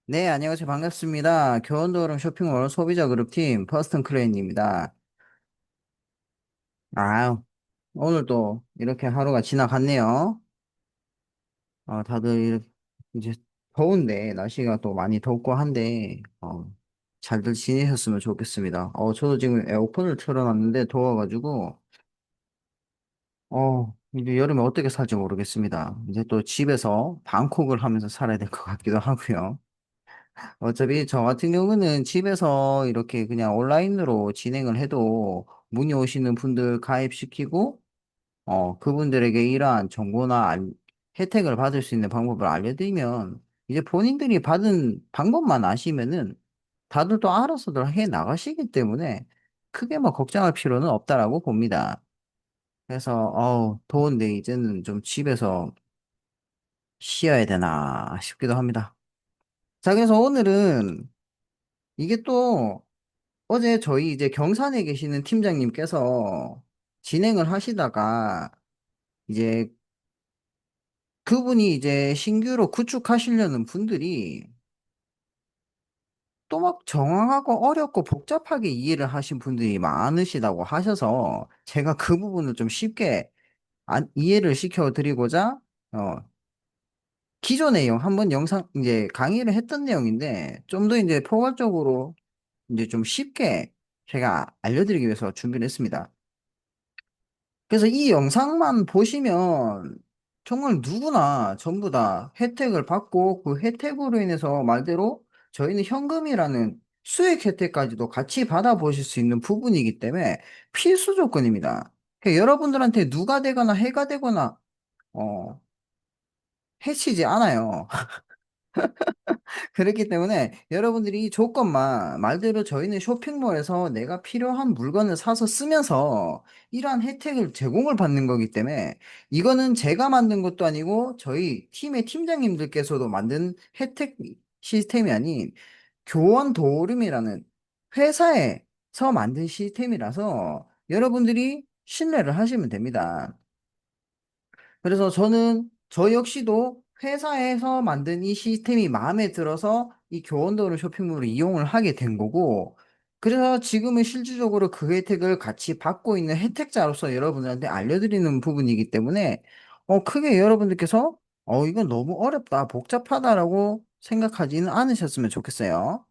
네, 안녕하세요. 반갑습니다. 교원도름 쇼핑몰 소비자 그룹팀 퍼스턴 클레인입니다. 아, 오늘도 이렇게 하루가 지나갔네요. 다들 이제 더운데, 날씨가 또 많이 덥고 한데, 잘들 지내셨으면 좋겠습니다. 저도 지금 에어컨을 틀어놨는데 더워가지고, 이제 여름에 어떻게 살지 모르겠습니다. 이제 또 집에서 방콕을 하면서 살아야 될 것 같기도 하고요. 어차피 저 같은 경우는 집에서 이렇게 그냥 온라인으로 진행을 해도 문의 오시는 분들 가입시키고, 그분들에게 이러한 정보나 혜택을 받을 수 있는 방법을 알려드리면, 이제 본인들이 받은 방법만 아시면은 다들 또 알아서들 해 나가시기 때문에 크게 뭐 걱정할 필요는 없다라고 봅니다. 그래서, 더운데 이제는 좀 집에서 쉬어야 되나 싶기도 합니다. 자, 그래서 오늘은 이게 또 어제 저희 이제 경산에 계시는 팀장님께서 진행을 하시다가 이제 그분이 이제 신규로 구축하시려는 분들이 또 막 정황하고 어렵고 복잡하게 이해를 하신 분들이 많으시다고 하셔서 제가 그 부분을 좀 쉽게 이해를 시켜드리고자 어, 기존 내용 한번 영상 이제 강의를 했던 내용인데 좀 더 이제 포괄적으로 이제 좀 쉽게 제가 알려드리기 위해서 준비를 했습니다. 그래서 이 영상만 보시면 정말 누구나 전부 다 혜택을 받고 그 혜택으로 인해서 말대로 저희는 현금이라는 수익 혜택까지도 같이 받아보실 수 있는 부분이기 때문에 필수 조건입니다. 그러니까 여러분들한테 누가 되거나 해가 되거나 어, 해치지 않아요. 그렇기 때문에 여러분들이 이 조건만 말대로 저희는 쇼핑몰에서 내가 필요한 물건을 사서 쓰면서 이러한 혜택을 제공을 받는 거기 때문에 이거는 제가 만든 것도 아니고 저희 팀의 팀장님들께서도 만든 혜택 시스템이 아닌 교원 도우름이라는 회사에서 만든 시스템이라서 여러분들이 신뢰를 하시면 됩니다. 그래서 저는 저 역시도 회사에서 만든 이 시스템이 마음에 들어서 이 교원도로 쇼핑몰을 이용을 하게 된 거고, 그래서 지금은 실질적으로 그 혜택을 같이 받고 있는 혜택자로서 여러분들한테 알려드리는 부분이기 때문에, 크게 여러분들께서, 이건 너무 어렵다, 복잡하다라고 생각하지는 않으셨으면 좋겠어요.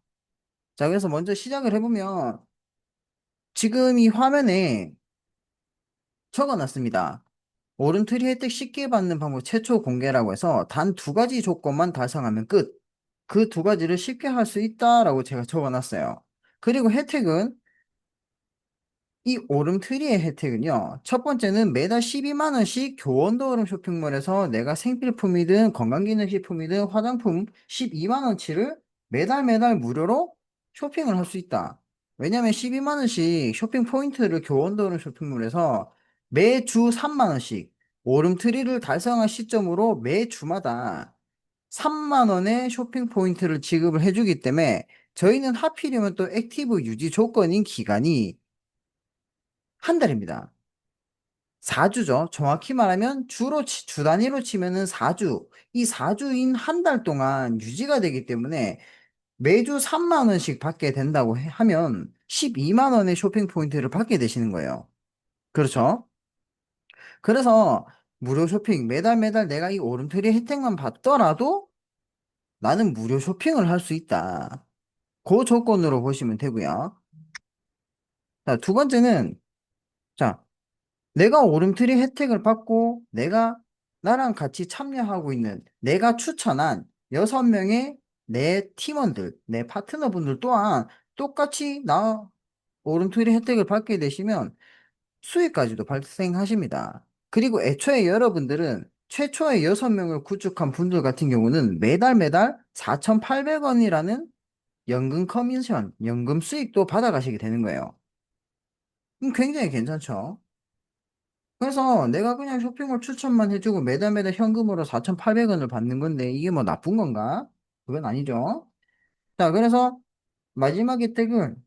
자, 그래서 먼저 시작을 해보면, 지금 이 화면에 적어놨습니다. 오름트리 혜택 쉽게 받는 방법 최초 공개라고 해서 단 두 가지 조건만 달성하면 끝. 그 두 가지를 쉽게 할 수 있다라고 제가 적어놨어요. 그리고 혜택은 이 오름트리의 혜택은요. 첫 번째는 매달 12만 원씩 교원도 오름 쇼핑몰에서 내가 생필품이든 건강기능식품이든 화장품 12만 원치를 매달 매달 무료로 쇼핑을 할 수 있다. 왜냐면 12만 원씩 쇼핑 포인트를 교원도 오름 쇼핑몰에서 매주 3만 원씩 오름트리를 달성한 시점으로 매주마다 3만 원의 쇼핑 포인트를 지급을 해주기 때문에 저희는 하필이면 또 액티브 유지 조건인 기간이 한 달입니다. 4주죠. 정확히 말하면 주 단위로 치면은 4주. 이 4주인 한 달 동안 유지가 되기 때문에 매주 3만 원씩 받게 된다고 하면 12만 원의 쇼핑 포인트를 받게 되시는 거예요. 그렇죠? 그래서 무료 쇼핑 매달 매달 내가 이 오름트리 혜택만 받더라도 나는 무료 쇼핑을 할 수 있다. 그 조건으로 보시면 되고요. 자, 두 번째는 자, 내가 오름트리 혜택을 받고 내가 나랑 같이 참여하고 있는 내가 추천한 6명의 내 팀원들, 내 파트너분들 또한 똑같이 나 오름트리 혜택을 받게 되시면 수익까지도 발생하십니다. 그리고 애초에 여러분들은 최초의 6명을 구축한 분들 같은 경우는 매달 매달 4,800원이라는 연금 커미션, 연금 수익도 받아가시게 되는 거예요. 굉장히 괜찮죠? 그래서 내가 그냥 쇼핑몰 추천만 해주고 매달 매달 현금으로 4,800원을 받는 건데 이게 뭐 나쁜 건가? 그건 아니죠. 자, 그래서 마지막 혜택은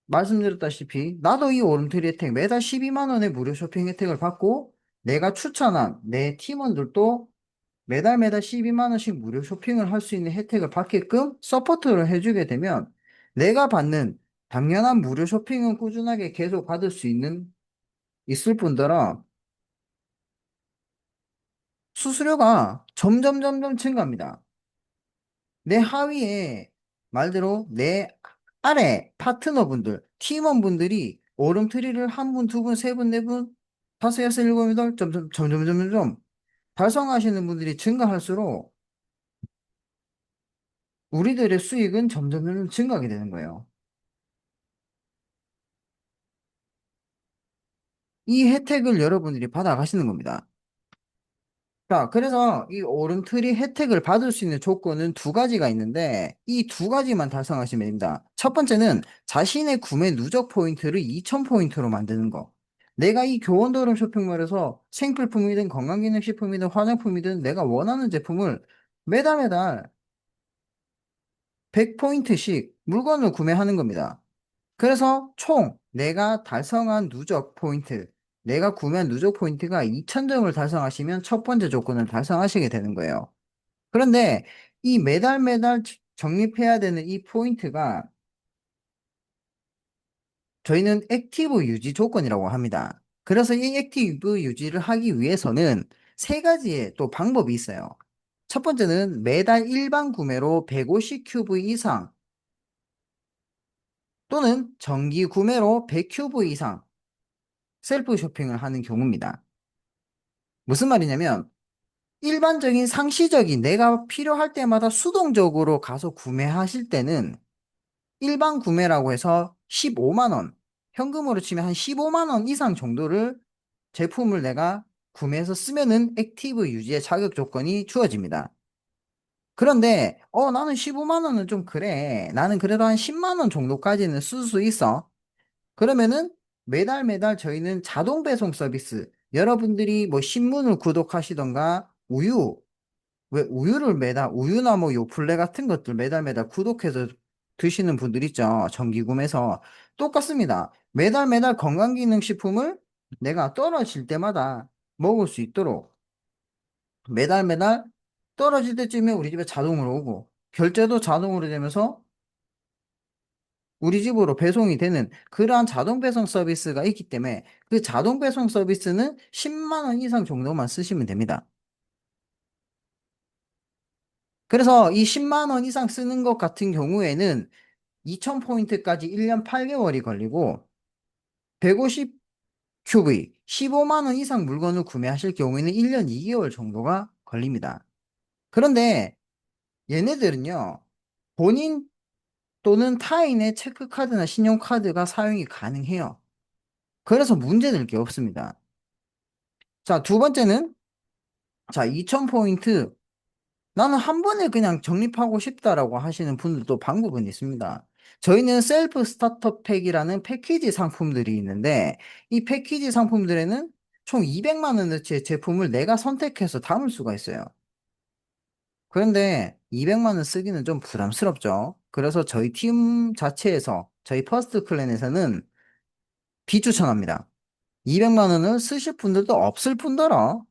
말씀드렸다시피 나도 이 오름트리 혜택 매달 12만 원의 무료 쇼핑 혜택을 받고 내가 추천한 내 팀원들도 매달 매달 12만 원씩 무료 쇼핑을 할 수 있는 혜택을 받게끔 서포트를 해주게 되면 내가 받는 당연한 무료 쇼핑은 꾸준하게 계속 받을 수 있을 뿐더러 수수료가 점점 점점 증가합니다. 내 하위에 말대로 내 아래 파트너분들, 팀원분들이 오름트리를 한 분, 두 분, 세 분, 네 분, 다섯, 여섯, 일곱, 여덟, 점점 달성하시는 분들이 증가할수록 우리들의 수익은 점점 증가하게 되는 거예요. 이 혜택을 여러분들이 받아가시는 겁니다. 자, 그래서 이 오름트리 혜택을 받을 수 있는 조건은 두 가지가 있는데 이 두 가지만 달성하시면 됩니다. 첫 번째는 자신의 구매 누적 포인트를 2000포인트로 만드는 거. 내가 이 교원도름 쇼핑몰에서 생필품이든 건강기능식품이든 화장품이든 내가 원하는 제품을 매달 매달 100포인트씩 물건을 구매하는 겁니다. 그래서 총 내가 달성한 누적 포인트, 내가 구매한 누적 포인트가 2000점을 달성하시면 첫 번째 조건을 달성하시게 되는 거예요. 그런데 이 매달 매달 적립해야 되는 이 포인트가 저희는 액티브 유지 조건이라고 합니다. 그래서 이 액티브 유지를 하기 위해서는 세 가지의 또 방법이 있어요. 첫 번째는 매달 일반 구매로 150큐브 이상 또는 정기 구매로 100큐브 이상 셀프 쇼핑을 하는 경우입니다. 무슨 말이냐면 일반적인 상시적인 내가 필요할 때마다 수동적으로 가서 구매하실 때는 일반 구매라고 해서 15만 원, 현금으로 치면 한 15만 원 이상 정도를 제품을 내가 구매해서 쓰면은 액티브 유지의 자격 조건이 주어집니다. 그런데 나는 15만 원은 좀 그래. 나는 그래도 한 10만 원 정도까지는 쓸 수 있어. 그러면은 매달 매달 저희는 자동 배송 서비스, 여러분들이 뭐 신문을 구독하시던가 왜 우유를 매달 우유나 뭐 요플레 같은 것들 매달 매달 구독해서 드시는 분들 있죠. 정기구매서 똑같습니다. 매달 매달 건강기능식품을 내가 떨어질 때마다 먹을 수 있도록 매달 매달 떨어질 때쯤에 우리 집에 자동으로 오고 결제도 자동으로 되면서 우리 집으로 배송이 되는 그러한 자동 배송 서비스가 있기 때문에 그 자동 배송 서비스는 10만 원 이상 정도만 쓰시면 됩니다. 그래서 이 10만 원 이상 쓰는 것 같은 경우에는 2000포인트까지 1년 8개월이 걸리고 150QV 15만 원 이상 물건을 구매하실 경우에는 1년 2개월 정도가 걸립니다. 그런데 얘네들은요, 본인 또는 타인의 체크카드나 신용카드가 사용이 가능해요. 그래서 문제될 게 없습니다. 자, 두 번째는, 자, 2000포인트. 나는 한 번에 그냥 적립하고 싶다라고 하시는 분들도 방법은 있습니다. 저희는 셀프 스타터 팩이라는 패키지 상품들이 있는데, 이 패키지 상품들에는 총 200만 원어치의 제품을 내가 선택해서 담을 수가 있어요. 그런데 200만 원 쓰기는 좀 부담스럽죠. 그래서 저희 팀 자체에서, 저희 퍼스트 클랜에서는 비추천합니다. 200만 원을 쓰실 분들도 없을 뿐더러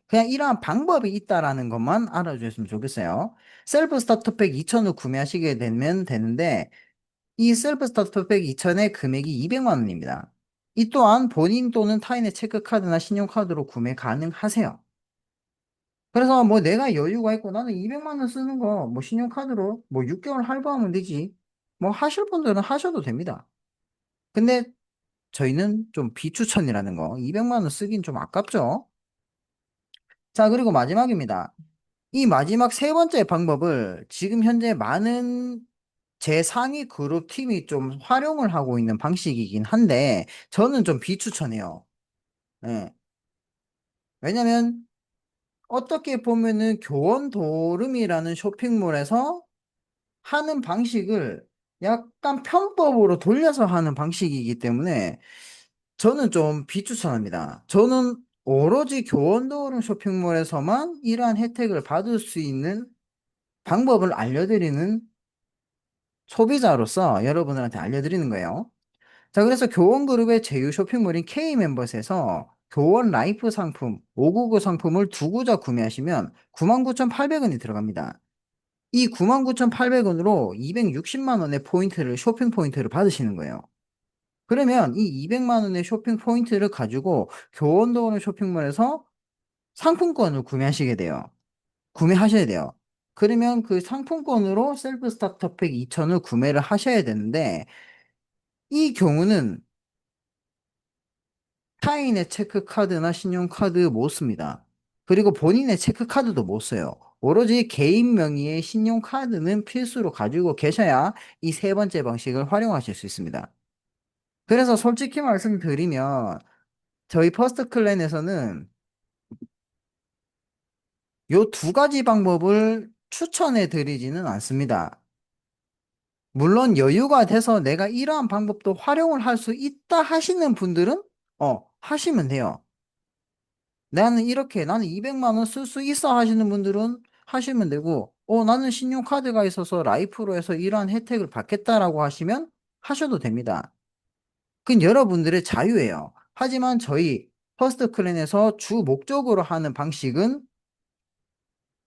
그냥 이러한 방법이 있다라는 것만 알아주셨으면 좋겠어요. 셀프 스타터팩 2,000을 구매하시게 되면 되는데 이 셀프 스타터팩 2,000의 금액이 200만 원입니다. 이 또한 본인 또는 타인의 체크카드나 신용카드로 구매 가능하세요. 그래서 뭐 내가 여유가 있고 나는 200만 원 쓰는 거 뭐 신용카드로 뭐 6개월 할부하면 되지. 뭐 하실 분들은 하셔도 됩니다. 근데 저희는 좀 비추천이라는 거 200만 원 쓰긴 좀 아깝죠. 자, 그리고 마지막입니다. 이 마지막 세 번째 방법을 지금 현재 많은 제 상위 그룹 팀이 좀 활용을 하고 있는 방식이긴 한데 저는 좀 비추천해요. 예. 왜냐면 어떻게 보면은 교원도름이라는 쇼핑몰에서 하는 방식을 약간 편법으로 돌려서 하는 방식이기 때문에 저는 좀 비추천합니다. 저는 오로지 교원도름 쇼핑몰에서만 이러한 혜택을 받을 수 있는 방법을 알려드리는 소비자로서 여러분들한테 알려드리는 거예요. 자, 그래서 교원그룹의 제휴 쇼핑몰인 K멤버스에서 교원 라이프 상품 599 상품을 두 구자 구매하시면 99,800원이 들어갑니다. 이 99,800원으로 260만 원의 포인트를 쇼핑 포인트를 받으시는 거예요. 그러면 이 200만 원의 쇼핑 포인트를 가지고 교원도어는 쇼핑몰에서 상품권을 구매하시게 돼요. 구매하셔야 돼요. 그러면 그 상품권으로 셀프 스타터팩 2,000을 구매를 하셔야 되는데 이 경우는 타인의 체크카드나 신용카드 못 씁니다. 그리고 본인의 체크카드도 못 써요. 오로지 개인 명의의 신용카드는 필수로 가지고 계셔야 이 세 번째 방식을 활용하실 수 있습니다. 그래서 솔직히 말씀드리면 저희 퍼스트 클랜에서는 요 두 가지 방법을 추천해 드리지는 않습니다. 물론 여유가 돼서 내가 이러한 방법도 활용을 할 수 있다 하시는 분들은 하시면 돼요. 나는 200만 원 쓸 수 있어 하시는 분들은 하시면 되고, 나는 신용카드가 있어서 라이프로 해서 이러한 혜택을 받겠다라고 하시면 하셔도 됩니다. 그건 여러분들의 자유예요. 하지만 저희 퍼스트 클랜에서 주 목적으로 하는 방식은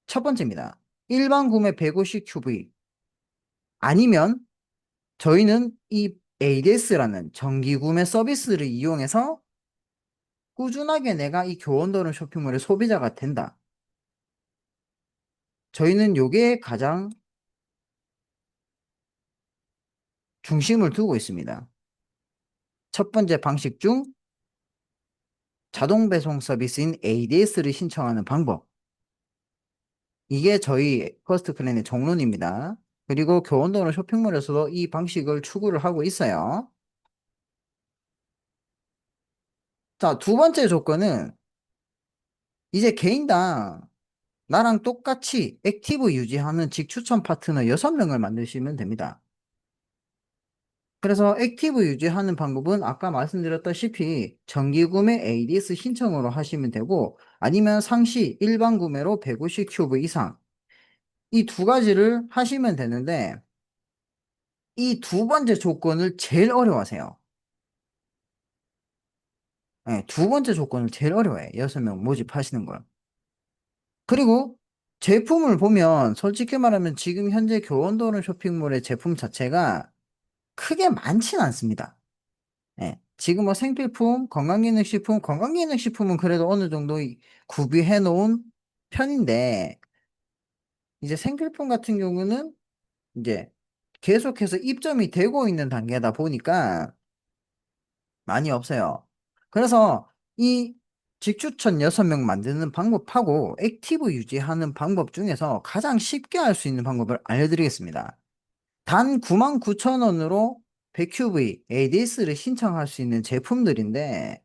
첫 번째입니다. 일반 구매 150 QV 아니면 저희는 이 ADS라는 정기 구매 서비스를 이용해서 꾸준하게 내가 이 교원도는 쇼핑몰의 소비자가 된다. 저희는 요게 가장 중심을 두고 있습니다. 첫 번째 방식 중 자동 배송 서비스인 ADS를 신청하는 방법. 이게 저희 퍼스트 클랜의 종론입니다. 그리고 교원도는 쇼핑몰에서도 이 방식을 추구를 하고 있어요. 자, 두 번째 조건은 이제 개인당 나랑 똑같이 액티브 유지하는 직추천 파트너 6명을 만드시면 됩니다. 그래서 액티브 유지하는 방법은 아까 말씀드렸다시피 정기구매 ADS 신청으로 하시면 되고 아니면 상시 일반 구매로 150 큐브 이상 이 두 가지를 하시면 되는데 이 두 번째 조건을 제일 어려워하세요. 네, 두 번째 조건을 제일 어려워해. 6명 모집하시는 걸. 그리고 제품을 보면 솔직히 말하면 지금 현재 교원도는 쇼핑몰의 제품 자체가 크게 많진 않습니다. 예. 지금 뭐 생필품, 건강기능식품, 건강기능식품은 그래도 어느 정도 구비해 놓은 편인데, 이제 생필품 같은 경우는 이제 계속해서 입점이 되고 있는 단계다 보니까 많이 없어요. 그래서 이 직추천 6명 만드는 방법하고 액티브 유지하는 방법 중에서 가장 쉽게 할 수 있는 방법을 알려드리겠습니다. 단 99,000원으로 100QV ADS를 신청할 수 있는 제품들인데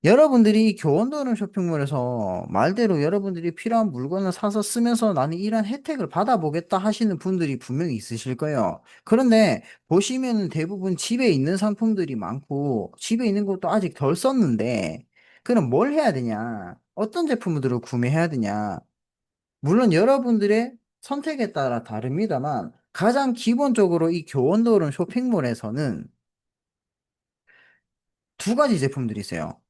여러분들이 이 교원도는 쇼핑몰에서 말대로 여러분들이 필요한 물건을 사서 쓰면서 나는 이런 혜택을 받아보겠다 하시는 분들이 분명히 있으실 거예요. 그런데 보시면은 대부분 집에 있는 상품들이 많고 집에 있는 것도 아직 덜 썼는데 그럼 뭘 해야 되냐? 어떤 제품들을 구매해야 되냐? 물론 여러분들의 선택에 따라 다릅니다만 가장 기본적으로 이 교원도는 쇼핑몰에서는 두 가지 제품들이 있어요.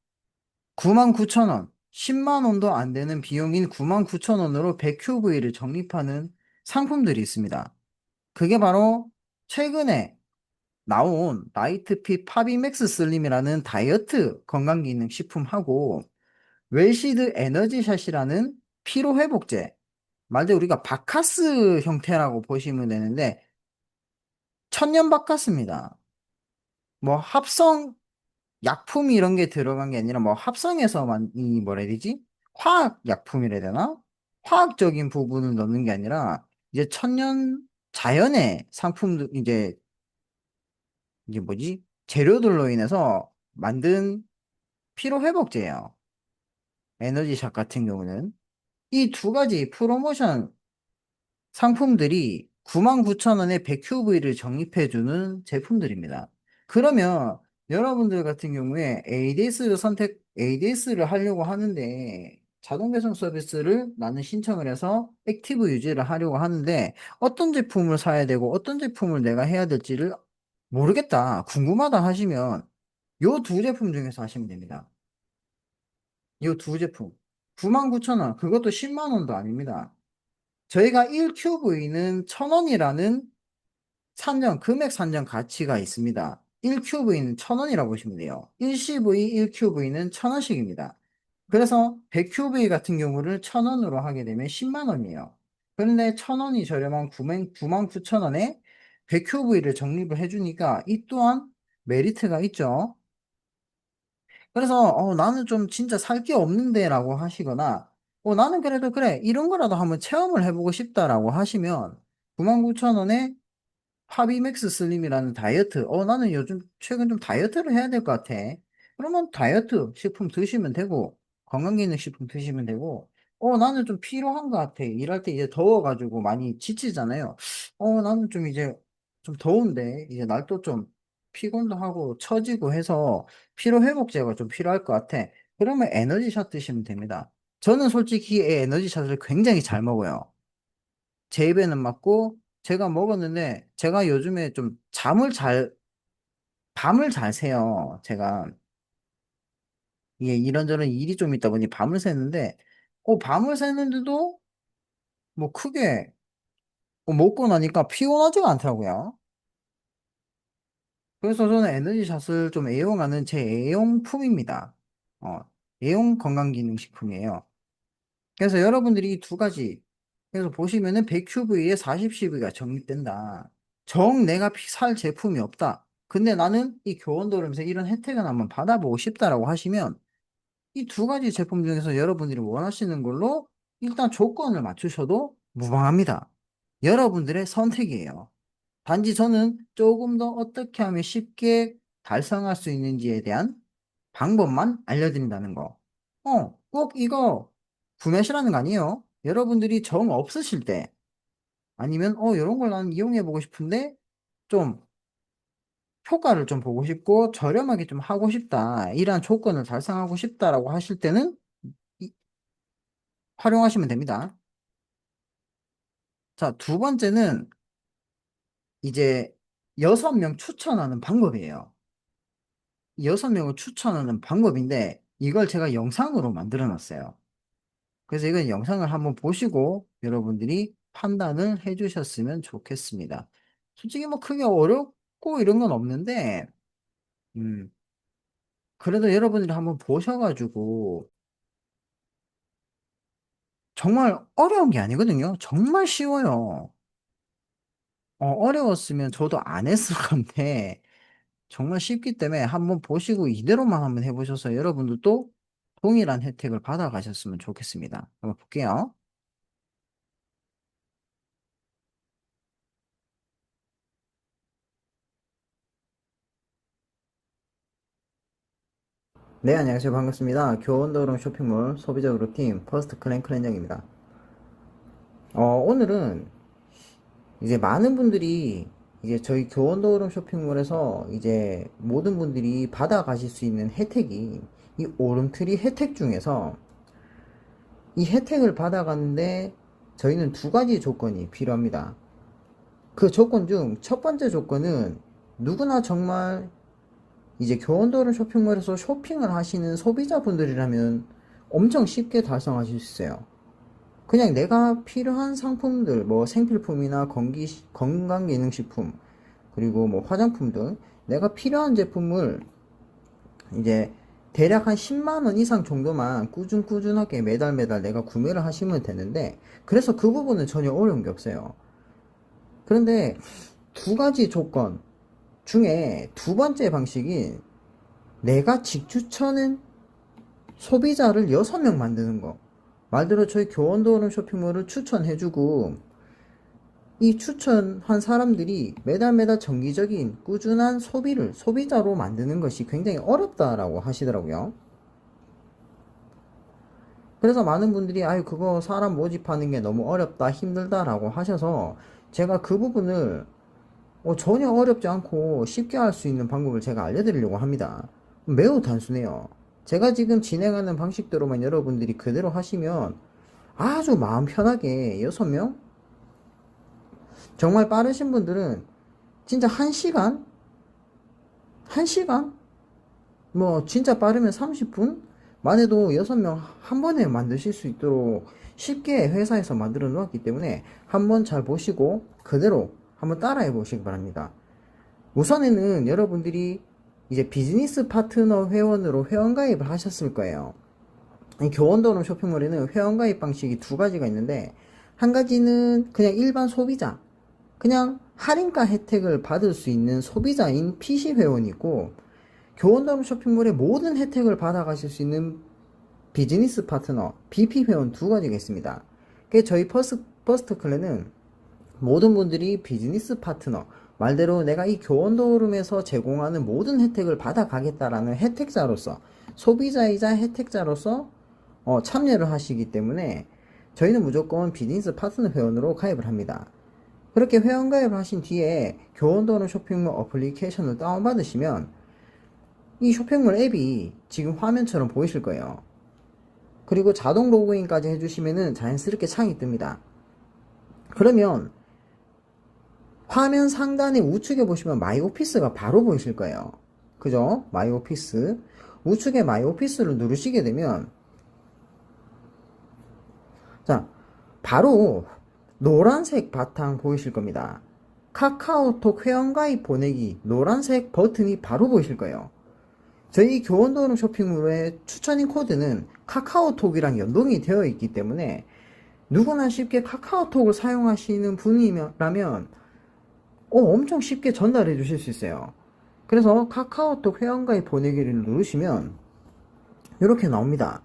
99,000원, 10만 원도 안 되는 비용인 99,000원으로 100QV를 적립하는 상품들이 있습니다. 그게 바로 최근에 나온 라이트핏 파비맥스 슬림이라는 다이어트 건강기능 식품하고 웰시드 에너지샷이라는 피로회복제, 말대로 우리가 바카스 형태라고 보시면 되는데 천년 바카스입니다. 뭐 합성 약품 이런 게 들어간 게 아니라 뭐 합성해서만 이 뭐라 해야 되지? 화학 약품이라 해야 되나? 화학적인 부분을 넣는 게 아니라 이제 천년 자연의 상품들 이제 뭐지? 재료들로 인해서 만든 피로 회복제예요. 에너지샷 같은 경우는 이 두 가지 프로모션 상품들이 99,000원에 100QV를 적립해주는 제품들입니다. 그러면 여러분들 같은 경우에 ADS를 하려고 하는데 자동 배송 서비스를 나는 신청을 해서 액티브 유지를 하려고 하는데 어떤 제품을 사야 되고 어떤 제품을 내가 해야 될지를 모르겠다, 궁금하다 하시면 요 두 제품 중에서 하시면 됩니다. 이 두 제품. 99,000원. 그것도 10만 원도 아닙니다. 저희가 1QV는 1,000원이라는 산정, 금액 산정 가치가 있습니다. 1QV는 1,000원이라고 보시면 돼요. 1CV, 1QV는 1,000원씩입니다. 그래서 100QV 같은 경우를 1,000원으로 하게 되면 10만 원이에요. 그런데 1,000원이 저렴한 99,000원에 100QV를 적립을 해주니까 이 또한 메리트가 있죠. 그래서 나는 좀 진짜 살 게 없는데 라고 하시거나 나는 그래도 그래 이런 거라도 한번 체험을 해보고 싶다라고 하시면 99,000원에 파비맥스 슬림이라는 다이어트. 나는 요즘 최근 좀 다이어트를 해야 될 것 같아. 그러면 다이어트 식품 드시면 되고, 건강기능식품 드시면 되고, 나는 좀 필요한 것 같아. 일할 때 이제 더워가지고 많이 지치잖아요. 나는 좀 이제 좀 더운데, 이제 날도 좀 피곤도 하고 처지고 해서 피로회복제가 좀 필요할 것 같아. 그러면 에너지샷 드시면 됩니다. 저는 솔직히 이 에너지샷을 굉장히 잘 먹어요. 제 입에는 맞고 제가 먹었는데 제가 요즘에 좀 밤을 잘 새요. 제가 이게 이런저런 일이 좀 있다 보니 밤을 새는데 밤을 새는데도 뭐 크게 먹고 나니까 피곤하지가 않더라고요. 그래서 저는 에너지샷을 좀 애용하는 제 애용품입니다. 어, 애용 건강기능식품이에요. 그래서 여러분들이 이 두 가지 그래서 보시면은 100QV에 40CV가 적립된다. 정 내가 살 제품이 없다. 근데 나는 이 교원도르면서 이런 혜택을 한번 받아보고 싶다라고 하시면 이 두 가지 제품 중에서 여러분들이 원하시는 걸로 일단 조건을 맞추셔도 무방합니다. 여러분들의 선택이에요. 단지 저는 조금 더 어떻게 하면 쉽게 달성할 수 있는지에 대한 방법만 알려드린다는 거. 꼭 이거 구매하시라는 거 아니에요. 여러분들이 정 없으실 때 아니면 이런 걸 나는 이용해보고 싶은데 좀 효과를 좀 보고 싶고 저렴하게 좀 하고 싶다. 이러한 조건을 달성하고 싶다라고 하실 때는 이- 활용하시면 됩니다. 자, 두 번째는 이제 6명 추천하는 방법이에요. 6명을 추천하는 방법인데 이걸 제가 영상으로 만들어 놨어요. 그래서 이건 영상을 한번 보시고 여러분들이 판단을 해 주셨으면 좋겠습니다. 솔직히 뭐 크게 어렵고 이런 건 없는데, 음, 그래도 여러분들이 한번 보셔가지고 정말 어려운 게 아니거든요. 정말 쉬워요. 어려웠으면 저도 안 했을 건데, 정말 쉽기 때문에 한번 보시고 이대로만 한번 해보셔서 여러분들도 동일한 혜택을 받아가셨으면 좋겠습니다. 한번 볼게요. 네, 안녕하세요. 반갑습니다. 교원도롱 쇼핑몰 소비자 그룹팀 퍼스트 클랭크 렌장입니다. 오늘은 이제 많은 분들이 이제 저희 교원도롱 쇼핑몰에서 이제 모든 분들이 받아가실 수 있는 혜택이 이 오름트리 혜택 중에서 이 혜택을 받아가는데 저희는 두 가지 조건이 필요합니다. 그 조건 중 첫 번째 조건은 누구나 정말 이제 교원도롱 쇼핑몰에서 쇼핑을 하시는 소비자분들이라면 엄청 쉽게 달성하실 수 있어요. 그냥 내가 필요한 상품들, 뭐 생필품이나 건강기능식품, 그리고 뭐 화장품 등 내가 필요한 제품을 이제 대략 한 10만원 이상 정도만 꾸준하게 매달 내가 구매를 하시면 되는데, 그래서 그 부분은 전혀 어려운 게 없어요. 그런데 두 가지 조건 중에 두 번째 방식인 내가 직추천은 소비자를 6명 만드는 거. 말대로 저희 교원도어른 쇼핑몰을 추천해주고 이 추천한 사람들이 매달 정기적인 꾸준한 소비자로 만드는 것이 굉장히 어렵다라고 하시더라고요. 그래서 많은 분들이 아유 그거 사람 모집하는 게 너무 어렵다 힘들다라고 하셔서 제가 그 부분을 전혀 어렵지 않고 쉽게 할 수 있는 방법을 제가 알려드리려고 합니다. 매우 단순해요. 제가 지금 진행하는 방식대로만 여러분들이 그대로 하시면 아주 마음 편하게 6명? 정말 빠르신 분들은 진짜 1시간? 1시간? 뭐 진짜 빠르면 30분? 만 해도 6명 한 번에 만드실 수 있도록 쉽게 회사에서 만들어 놓았기 때문에 한번 잘 보시고 그대로 한번 따라해 보시기 바랍니다. 우선에는 여러분들이 이제 비즈니스 파트너 회원으로 회원가입을 하셨을 거예요. 이 교원도룸 쇼핑몰에는 회원가입 방식이 두 가지가 있는데, 한 가지는 그냥 일반 소비자, 그냥 할인가 혜택을 받을 수 있는 소비자인 PC 회원이 있고, 교원도룸 쇼핑몰의 모든 혜택을 받아가실 수 있는 비즈니스 파트너 BP 회원 두 가지가 있습니다. 저희 퍼스트 클랜은 모든 분들이 비즈니스 파트너, 말대로 내가 이 교원도룸에서 제공하는 모든 혜택을 받아가겠다라는 혜택자로서, 소비자이자 혜택자로서 참여를 하시기 때문에 저희는 무조건 비즈니스 파트너 회원으로 가입을 합니다. 그렇게 회원 가입을 하신 뒤에 교원도룸 쇼핑몰 어플리케이션을 다운받으시면 이 쇼핑몰 앱이 지금 화면처럼 보이실 거예요. 그리고 자동 로그인까지 해주시면은 자연스럽게 창이 뜹니다. 그러면 화면 상단에 우측에 보시면 마이 오피스가 바로 보이실 거예요. 그죠? 마이 오피스. 우측에 마이 오피스를 누르시게 되면, 자, 바로 노란색 바탕 보이실 겁니다. 카카오톡 회원가입 보내기 노란색 버튼이 바로 보이실 거예요. 저희 교원도룸 쇼핑몰의 추천인 코드는 카카오톡이랑 연동이 되어 있기 때문에 누구나 쉽게 카카오톡을 사용하시는 분이라면 엄청 쉽게 전달해 주실 수 있어요. 그래서 카카오톡 회원가입 보내기를 누르시면 이렇게 나옵니다.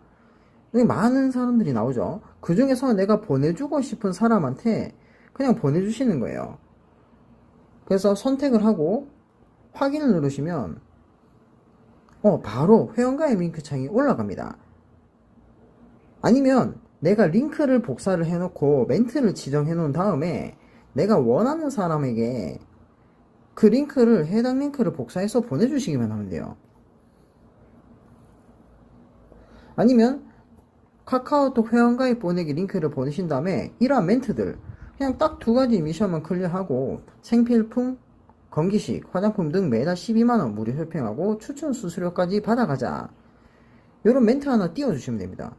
여기 많은 사람들이 나오죠. 그 중에서 내가 보내주고 싶은 사람한테 그냥 보내주시는 거예요. 그래서 선택을 하고 확인을 누르시면 바로 회원가입 링크 창이 올라갑니다. 아니면 내가 링크를 복사를 해놓고 멘트를 지정해 놓은 다음에 내가 원하는 사람에게 그 링크를, 해당 링크를 복사해서 보내주시기만 하면 돼요. 아니면 카카오톡 회원가입 보내기 링크를 보내신 다음에 이러한 멘트들 그냥 딱 두 가지 미션만 클리어하고 생필품, 건기식, 화장품 등 매달 12만원 무료 쇼핑하고 추천 수수료까지 받아가자, 이런 멘트 하나 띄워주시면 됩니다.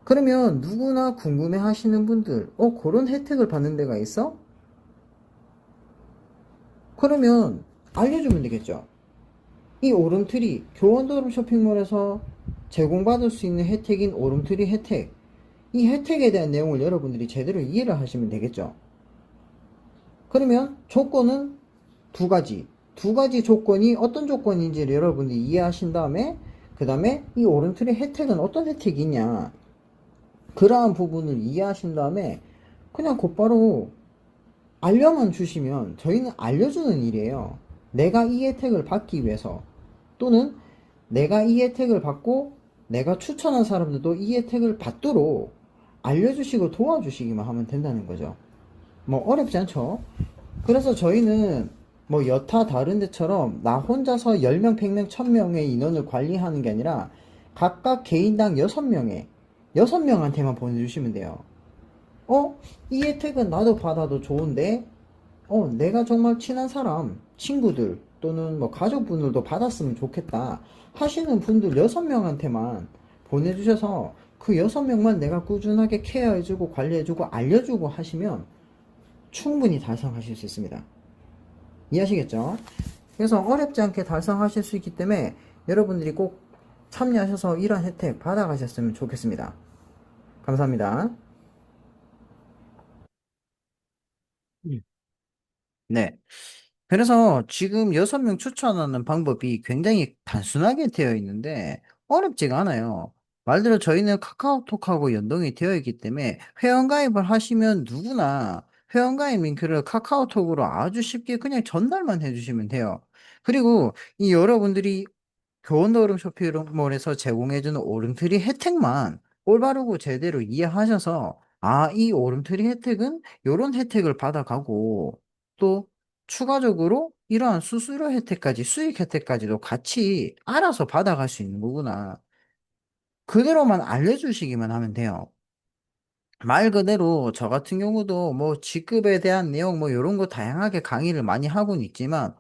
그러면 누구나 궁금해 하시는 분들, 그런 혜택을 받는 데가 있어? 그러면 알려주면 되겠죠. 이 오름트리, 교원도룸 쇼핑몰에서 제공받을 수 있는 혜택인 오름트리 혜택, 이 혜택에 대한 내용을 여러분들이 제대로 이해를 하시면 되겠죠. 그러면 조건은 두 가지 조건이 어떤 조건인지를 여러분들이 이해하신 다음에, 그 다음에 이 오름트리 혜택은 어떤 혜택이 있냐, 그러한 부분을 이해하신 다음에 그냥 곧바로 알려만 주시면 저희는 알려주는 일이에요. 내가 이 혜택을 받기 위해서, 또는 내가 이 혜택을 받고 내가 추천한 사람들도 이 혜택을 받도록 알려주시고 도와주시기만 하면 된다는 거죠. 뭐 어렵지 않죠? 그래서 저희는 뭐 여타 다른 데처럼 나 혼자서 10명, 100명, 1000명의 인원을 관리하는 게 아니라 각각 개인당 6명한테만 보내주시면 돼요. 이 혜택은 나도 받아도 좋은데, 내가 정말 친한 사람, 친구들, 또는 뭐 가족분들도 받았으면 좋겠다 하시는 분들 6명한테만 보내주셔서 그 6명만 내가 꾸준하게 케어해주고 관리해주고 알려주고 하시면 충분히 달성하실 수 있습니다. 이해하시겠죠? 그래서 어렵지 않게 달성하실 수 있기 때문에 여러분들이 꼭 참여하셔서 이런 혜택 받아가셨으면 좋겠습니다. 감사합니다. 네. 그래서 지금 6명 추천하는 방법이 굉장히 단순하게 되어 있는데 어렵지가 않아요. 말대로 저희는 카카오톡하고 연동이 되어 있기 때문에 회원가입을 하시면 누구나 회원가입 링크를 카카오톡으로 아주 쉽게 그냥 전달만 해주시면 돼요. 그리고 이 여러분들이 교원도룸 쇼핑몰에서 제공해주는 오름트리 혜택만 올바르고 제대로 이해하셔서, 이 오름트리 혜택은 요런 혜택을 받아가고, 또 추가적으로 이러한 수수료 혜택까지, 수익 혜택까지도 같이 알아서 받아갈 수 있는 거구나, 그대로만 알려주시기만 하면 돼요. 말 그대로 저 같은 경우도 뭐 직급에 대한 내용 뭐 이런 거 다양하게 강의를 많이 하고는 있지만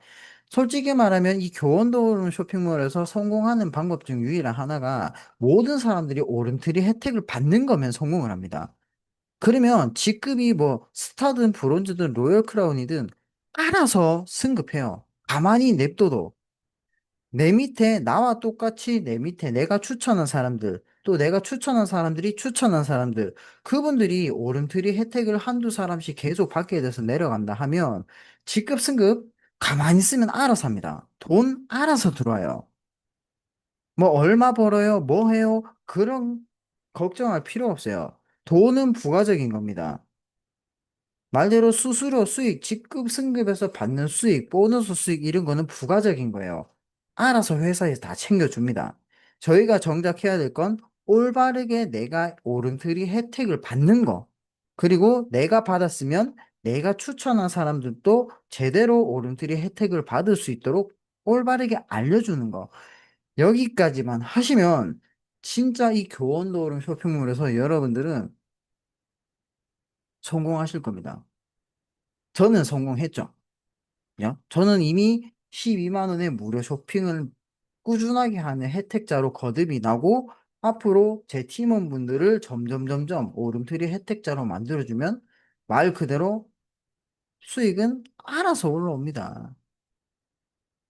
솔직히 말하면 이 교원도론 쇼핑몰에서 성공하는 방법 중 유일한 하나가 모든 사람들이 오름트리 혜택을 받는 거면 성공을 합니다. 그러면 직급이 뭐 스타든 브론즈든 로열 크라운이든 알아서 승급해요. 가만히 냅둬도. 내 밑에 나와 똑같이 내 밑에 내가 추천한 사람들, 또 내가 추천한 사람들이 추천한 사람들, 그분들이 오름트리 혜택을 한두 사람씩 계속 받게 돼서 내려간다 하면 직급 승급 가만히 있으면 알아서 합니다. 돈 알아서 들어와요. 뭐 얼마 벌어요? 뭐 해요? 그런 걱정할 필요 없어요. 돈은 부가적인 겁니다. 말대로 수수료 수익, 직급 승급에서 받는 수익, 보너스 수익 이런 거는 부가적인 거예요. 알아서 회사에서 다 챙겨줍니다. 저희가 정작 해야 될 건 올바르게 내가 오름트리 혜택을 받는 거. 그리고 내가 받았으면 내가 추천한 사람들도 제대로 오름트리 혜택을 받을 수 있도록 올바르게 알려주는 거. 여기까지만 하시면 진짜 이 교원도 오름 쇼핑몰에서 여러분들은 성공하실 겁니다. 저는 성공했죠. 야, 저는 이미 12만 원의 무료 쇼핑을 꾸준하게 하는 혜택자로 거듭이 나고 앞으로 제 팀원분들을 점점 오름트리 혜택자로 만들어주면 말 그대로 수익은 알아서 올라옵니다.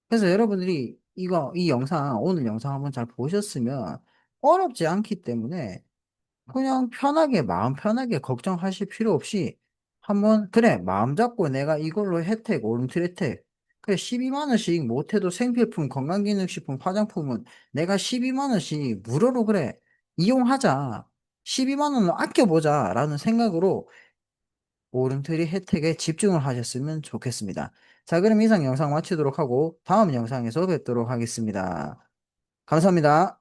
그래서 여러분들이 이 영상, 오늘 영상 한번 잘 보셨으면 어렵지 않기 때문에 그냥 편하게, 마음 편하게 걱정하실 필요 없이 한번, 그래, 마음 잡고 내가 이걸로 혜택, 오름틀 혜택. 그래, 12만 원씩 못해도 생필품, 건강기능식품, 화장품은 내가 12만 원씩 무료로 그래, 이용하자. 12만 원을 아껴보자. 라는 생각으로 오름트리 혜택에 집중을 하셨으면 좋겠습니다. 자, 그럼 이상 영상 마치도록 하고 다음 영상에서 뵙도록 하겠습니다. 감사합니다.